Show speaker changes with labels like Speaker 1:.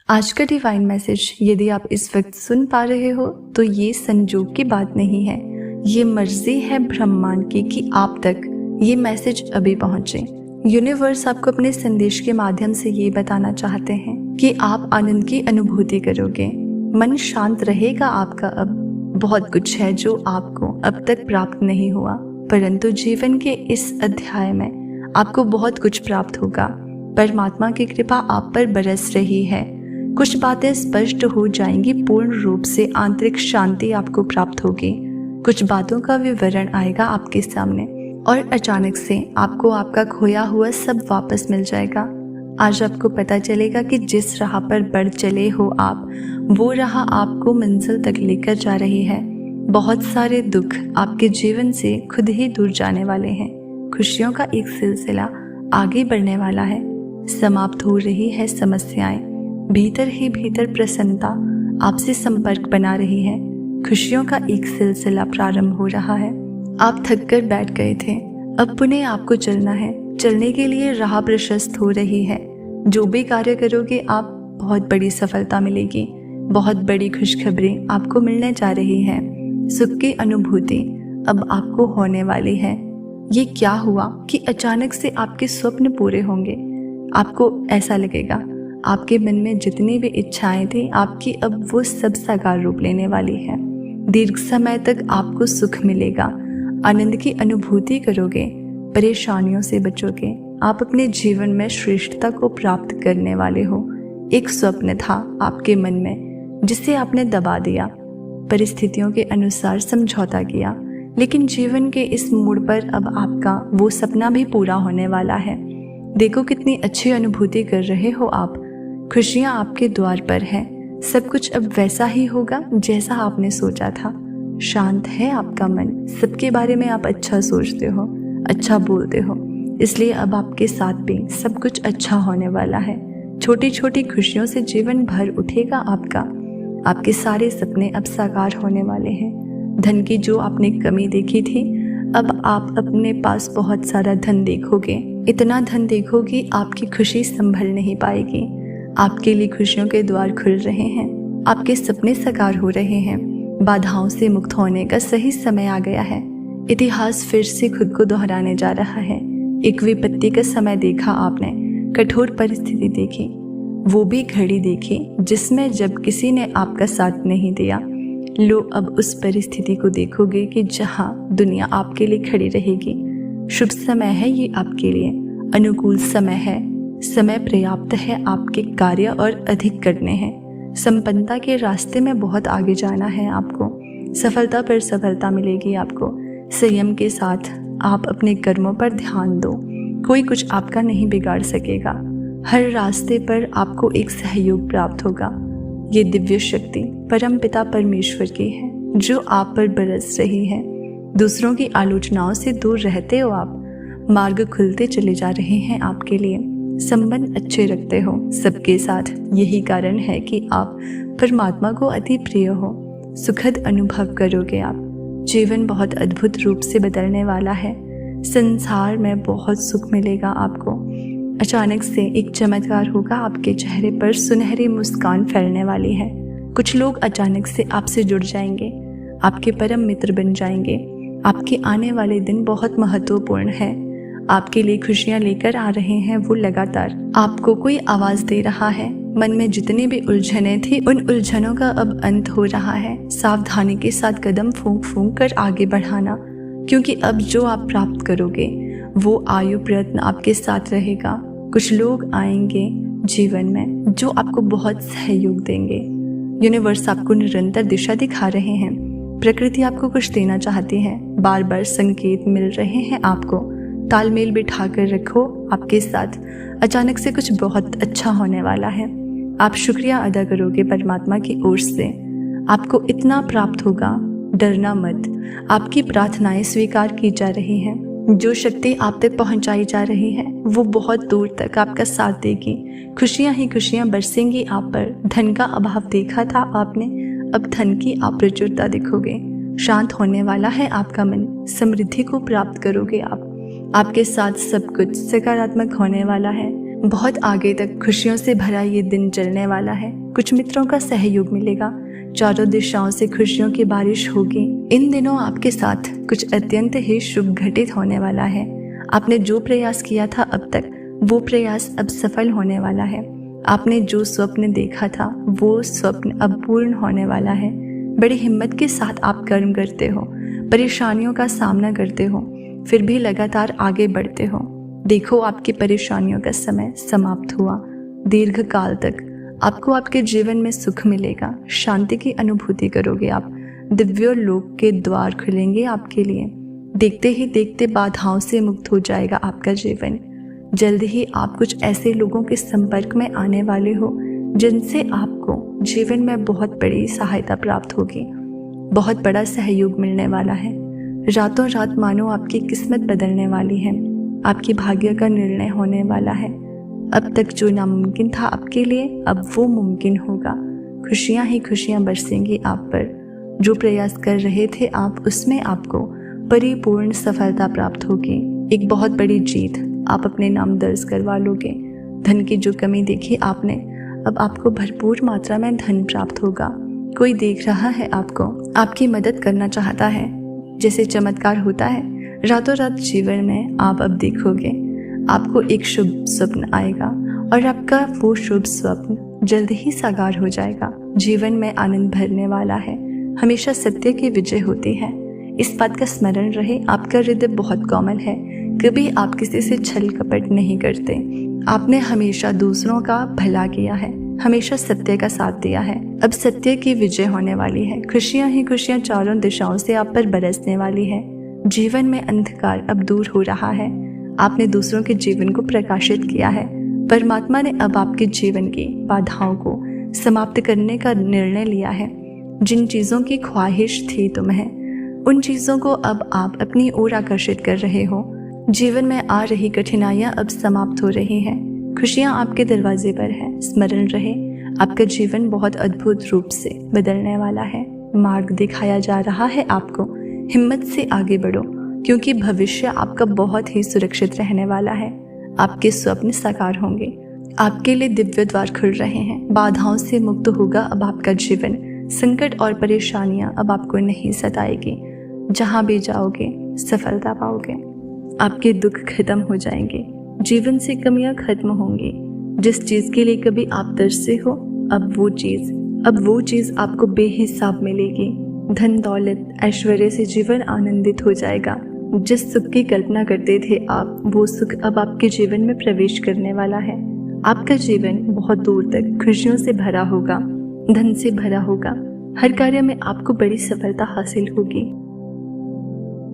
Speaker 1: आज का divine message यदि आप इस वक्त सुन पा रहे हो तो ये संजोग की बात नहीं है, ये मर्जी है ब्रह्मांड की कि आप तक ये मैसेज अभी पहुंचे। यूनिवर्स आपको अपने संदेश के माध्यम से ये बताना चाहते हैं कि आप आनंद की अनुभूति करोगे, मन शांत रहेगा आपका। अब बहुत कुछ है जो आपको अब तक प्राप्त नहीं हुआ, परंतु जीवन के इस अध्याय में आपको बहुत कुछ प्राप्त होगा। परमात्मा की कृपा आप पर बरस रही है, कुछ बातें स्पष्ट हो जाएंगी, पूर्ण रूप से आंतरिक शांति आपको प्राप्त होगी। कुछ बातों का विवरण आएगा आपके सामने और अचानक से आपको आपका खोया हुआ सब वापस मिल जाएगा। आज आपको पता चलेगा कि जिस राह पर बढ़ चले हो आप, वो राह आपको मंजिल तक लेकर जा रही है। बहुत सारे दुख आपके जीवन से खुद ही दूर जाने वाले हैं। खुशियों का एक सिलसिला आगे बढ़ने वाला है। समाप्त हो रही है समस्याएं, भीतर ही भीतर प्रसन्नता आपसे संपर्क बना रही है। खुशियों का एक सिलसिला प्रारंभ हो रहा है। आप थक कर बैठ गए थे, अब पुनः आपको चलना है। चलने के लिए राह प्रशस्त हो रही है। जो भी कार्य करोगे आप, बहुत बड़ी सफलता मिलेगी, बहुत बड़ी खुशखबरी आपको मिलने जा रही है। सुख की अनुभूति अब आपको होने वाली है। ये क्या हुआ कि अचानक से आपके स्वप्न पूरे होंगे। आपको ऐसा लगेगा आपके मन में जितनी भी इच्छाएं थी आपकी अब वो सब साकार रूप लेने वाली है। दीर्घ समय तक आपको सुख मिलेगा, आनंद की अनुभूति करोगे, परेशानियों से बचोगे। आप अपने जीवन में श्रेष्ठता को प्राप्त करने वाले हो। एक स्वप्न था आपके मन में जिसे आपने दबा दिया, परिस्थितियों के अनुसार समझौता किया, लेकिन जीवन के इस मोड़ पर अब आपका वो सपना भी पूरा होने वाला है। देखो कितनी अच्छी अनुभूति कर रहे हो आप। खुशियां आपके द्वार पर हैं। सब कुछ अब वैसा ही होगा जैसा आपने सोचा था। शांत है आपका मन, सबके बारे में आप अच्छा सोचते हो, अच्छा बोलते हो, इसलिए अब आपके साथ भी सब कुछ अच्छा होने वाला है। छोटी छोटी खुशियों से जीवन भर उठेगा आपका। आपके सारे सपने अब साकार होने वाले हैं। धन की जो आपने कमी देखी थी, अब आप अपने पास बहुत सारा धन देखोगे। इतना धन देखोगे आपकी खुशी संभल नहीं पाएगी। आपके लिए खुशियों के द्वार खुल रहे हैं, आपके सपने साकार हो रहे हैं। बाधाओं से मुक्त होने का सही समय आ गया है। इतिहास फिर से खुद को दोहराने जा रहा है। एक विपत्ति का समय देखा आपने, कठोर परिस्थिति देखी, वो भी घड़ी देखी जिसमें जब किसी ने आपका साथ नहीं दिया। लो अब उस परिस्थिति को देखोगे कि जहां दुनिया आपके लिए खड़ी रहेगी। शुभ समय है ये आपके लिए, अनुकूल समय है। समय पर्याप्त है आपके कार्य और अधिक करने हैं। संपन्नता के रास्ते में बहुत आगे जाना है आपको। सफलता पर सफलता मिलेगी आपको। संयम के साथ आप अपने कर्मों पर ध्यान दो, कोई कुछ आपका नहीं बिगाड़ सकेगा। हर रास्ते पर आपको एक सहयोग प्राप्त होगा। ये दिव्य शक्ति परमपिता परमेश्वर की है जो आप पर बरस रही है। दूसरों की आलोचनाओं से दूर रहते हो आप। मार्ग खुलते चले जा रहे हैं आपके लिए। संबंध अच्छे रखते हो सबके साथ, यही कारण है कि आप परमात्मा को अति प्रिय हो। सुखद अनुभव करोगे आप। जीवन बहुत अद्भुत रूप से बदलने वाला है। संसार में बहुत सुख मिलेगा आपको। अचानक से एक चमत्कार होगा, आपके चेहरे पर सुनहरी मुस्कान फैलने वाली है। कुछ लोग अचानक से आपसे जुड़ जाएंगे, आपके परम मित्र बन जाएंगे। आपके आने वाले दिन बहुत महत्वपूर्ण है। आपके लिए खुशियां लेकर आ रहे हैं वो लगातार। आपको कोई आवाज दे रहा है। मन में जितनी भी उलझनें थी उन उलझनों का अब अंत हो रहा है। सावधानी के साथ कदम फूंक फूंक कर आगे बढ़ाना, क्योंकि अब जो आप प्राप्त करोगे वो आयु प्रयत्न आपके साथ रहेगा। कुछ लोग आएंगे जीवन में जो आपको बहुत सहयोग देंगे। यूनिवर्स आपको निरंतर दिशा दिखा रहे हैं। प्रकृति आपको कुछ देना चाहती है। बार बार संकेत मिल रहे हैं आपको। तालमेल बिठा कर रखो आपके साथ। अचानक से कुछ बहुत अच्छा होने वाला है। आप शुक्रिया अदा करोगे परमात्मा की ओर से। आपको इतना प्राप्त होगा, डरना मत। आपकी प्रार्थनाएं स्वीकार की जा रही हैं। जो शक्ति आप तक पहुंचाई जा रही है वो बहुत दूर तक आपका साथ देगी। खुशियां ही खुशियां बरसेंगी आप पर। धन का अभाव देखा था आपने, अब धन की आप प्रचुरता देखोगे। शांत होने वाला है आपका मन। समृद्धि को प्राप्त करोगे आप। आपके साथ सब कुछ सकारात्मक होने वाला है। बहुत आगे तक खुशियों से भरा ये दिन चलने वाला है। कुछ मित्रों का सहयोग मिलेगा, चारों दिशाओं से खुशियों की बारिश होगी। इन दिनों आपके साथ कुछ अत्यंत ही शुभ घटित होने वाला है। आपने जो प्रयास किया था अब तक, वो प्रयास अब सफल होने वाला है। आपने जो स्वप्न देखा था, वो स्वप्न अब पूर्ण होने वाला है। बड़ी हिम्मत के साथ आप कर्म करते हो, परेशानियों का सामना करते हो, फिर भी लगातार आगे बढ़ते हो। देखो, आपकी परेशानियों का समय समाप्त हुआ। दीर्घ काल तक आपको आपके जीवन में सुख मिलेगा, शांति की अनुभूति करोगे आप। दिव्य लोक के द्वार खुलेंगे आपके लिए। देखते ही देखते बाधाओं से मुक्त हो जाएगा आपका जीवन। जल्द ही आप कुछ ऐसे लोगों के संपर्क में आने वाले हो जिनसे आपको जीवन में बहुत बड़ी सहायता प्राप्त होगी। बहुत बड़ा सहयोग मिलने वाला है। रातों रात मानो आपकी किस्मत बदलने वाली है। आपकी भाग्य का निर्णय होने वाला है। अब तक जो नामुमकिन था आपके लिए, अब वो मुमकिन होगा। खुशियां ही खुशियां बरसेंगी आप पर। जो प्रयास कर रहे थे आप, उसमें आपको परिपूर्ण सफलता प्राप्त होगी। एक बहुत बड़ी जीत आप अपने नाम दर्ज करवा लोगे। धन की जो कमी देखी आपने, अब आपको भरपूर मात्रा में धन प्राप्त होगा। कोई देख रहा है आपको, आपकी मदद करना चाहता है। जैसे चमत्कार होता है, रातों रात जीवन में आप अब देखोगे आपको एक शुभ स्वप्न आएगा और आपका वो शुभ स्वप्न जल्द ही साकार हो जाएगा। जीवन में आनंद भरने वाला है। हमेशा सत्य की विजय होती है। इस बात का स्मरण रहे, आपका हृदय बहुत कोमल है। कभी आप किसी से छल कपट नहीं करते। आपने हमेशा दूसरों का भला किया है, हमेशा सत्य का साथ दिया है। अब सत्य की विजय होने वाली है। खुशियां ही खुशियां चारों दिशाओं से आप पर बरसने वाली है। जीवन में अंधकार अब दूर हो रहा है। आपने दूसरों के जीवन को प्रकाशित किया है। परमात्मा ने अब आपके जीवन की बाधाओं को समाप्त करने का निर्णय लिया है। जिन चीज़ों की ख्वाहिश थी तुम्हें, उन चीज़ों को अब आप अपनी ओर आकर्षित कर रहे हो। जीवन में आ रही कठिनाइयां अब समाप्त हो रही हैं। खुशियां आपके दरवाजे पर है। स्मरण रहे, आपका जीवन बहुत अद्भुत रूप से बदलने वाला है। मार्ग दिखाया जा रहा है आपको। हिम्मत से आगे बढ़ो, क्योंकि भविष्य आपका बहुत ही सुरक्षित रहने वाला है। आपके स्वप्न साकार होंगे। आपके लिए दिव्य द्वार खुल रहे हैं। बाधाओं से मुक्त होगा अब आपका जीवन। संकट और परेशानियां अब आपको नहीं सताएगी। जहां भी जाओगे सफलता पाओगे। आपके दुख खत्म हो जाएंगे। जीवन से कमियां खत्म होंगी। जिस चीज के लिए कभी आप तरसे हो, अब वो चीज आपको बेहिसाब मिलेगी। धन दौलत ऐश्वर्य से जीवन आनंदित हो जाएगा। जिस सुख की कल्पना करते थे आप, वो सुख अब आपके जीवन में प्रवेश करने वाला है। आपका जीवन बहुत दूर तक खुशियों से भरा होगा, धन से भरा होगा। हर कार्य में आपको बड़ी सफलता हासिल होगी।